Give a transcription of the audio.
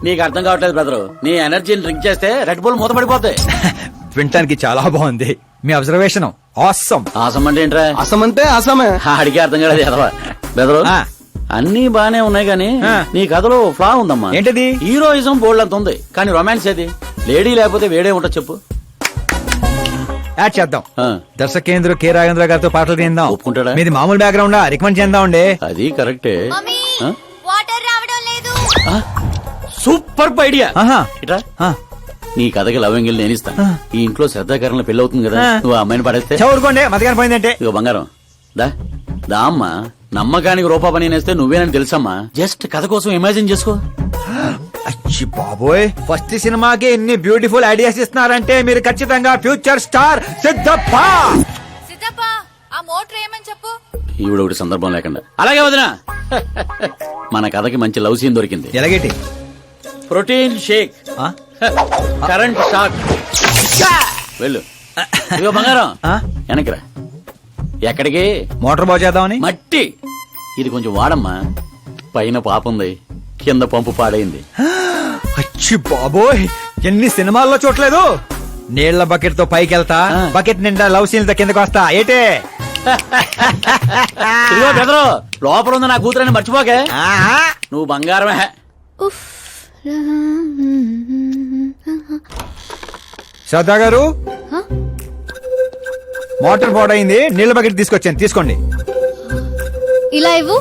నీకు అర్థం కావట్లేదు బ్రదరు. నీ ఎనర్జీని డ్రింక్ చేస్తే రెడ్ బుల్ మూతపడిపోతాయి. వినటానికి చాలా బాగుంది మీ అబ్జర్వేషన్. ఆసమ్. ఆసం అంటే ఏంట్రా? అసమంటే అసమే. అడిగే అర్థం కాలేదు ఎదవా. బ్రదరు అన్ని బానే ఉన్నాయి గానీ నీ కథలో ఫ్లా ఉందమ్మా. ఏంటది? హీరోయిజం బోల్డ్ అంత ఉంది కానీ రొమాన్స్ ఏది? లేడీ లేకపోతే వేడే ఉంటా చెప్పు. యాడ్ చేద్దాం. ఆ, దర్శకేంద్ర కె రాఘేంద్ర గారితో పాటలు తీద్దాం. ఒప్పుకుంటాడా? మీది మామూలు బ్యాక్గ్రౌండ్ రికమెండ్ చేద్దాం అండి. అది కరెక్టే. మమ్మీ ఆ? వాటర్ రావడం లేదు. ఆ, సూపర్ ఐడియా. ఆహా. ఇట్రా ఆ, నీ కథకి లవ్ ఎంగిల్ నేను ఇస్తా. ఈ ఇంట్లో శ్రద్ధాకరణ పెళ్లి అవుతుంది కదా, నువ్వు ఆ అమ్మాయిని పడేస్తే చదువుకోండి మతగాని పోయిందంటే. ఇగో బంగారం దా దా అమ్మా. నమ్మకానికి రూపా పని నేస్తే నువ్వేనని తెలుసమ్మా. జస్ట్ కథ కోసం ఇమాజిన్ చేసుకో. అచ్చి బాబోయ్, ఫస్ట్ సినిమాకి ఎన్ని బ్యూటిఫుల్ ఐడియాస్ ఇస్తున్నారంటే మీరు ఖచ్చితంగా ఫ్యూచర్ స్టార్ సిద్ధప్ప. సిద్ధప్ప ఆ మోటర్ ఏమని చెప్పు. ఈవిడ ఒకటి సందర్భం లేకుండా. అలాగే వదినా. మన కథకి మంచి లవ్ సీన్ దొరికింది. ఎలాగేటి? ప్రోటీన్ షేక్, ఆ? Current shock. వెళ్ళు. ఇగో బంగారం ఆ? వెనక్కిరా. ఎక్కడికి? మోటార్ బాగు చేద్దామని. మట్టి ఇది కొంచెం వాడమ్మా. పైన పాపుంది, కింద పంపు పాడైంది. అచ్చి బాబోయ్, ఎన్ని సినిమాల్లో చూడలేదు. నీళ్ల బకెట్ తో పైకి వెళ్తా, బకెట్ నిండా లవ్ సీన్ తో కిందకి వస్తా. ఏటే? ఇదిగో బెదరు, లోపల ఉంది నా కూతురని మర్చిపోకే. ఆహా. నువ్వు బంగారమే. శ్రద్ధా గారు, మోటార్ పాడైంది, నీళ్ల బకెట్ తీసుకొచ్చాను, తీసుకోండి. ఇలా ఇవ్వు.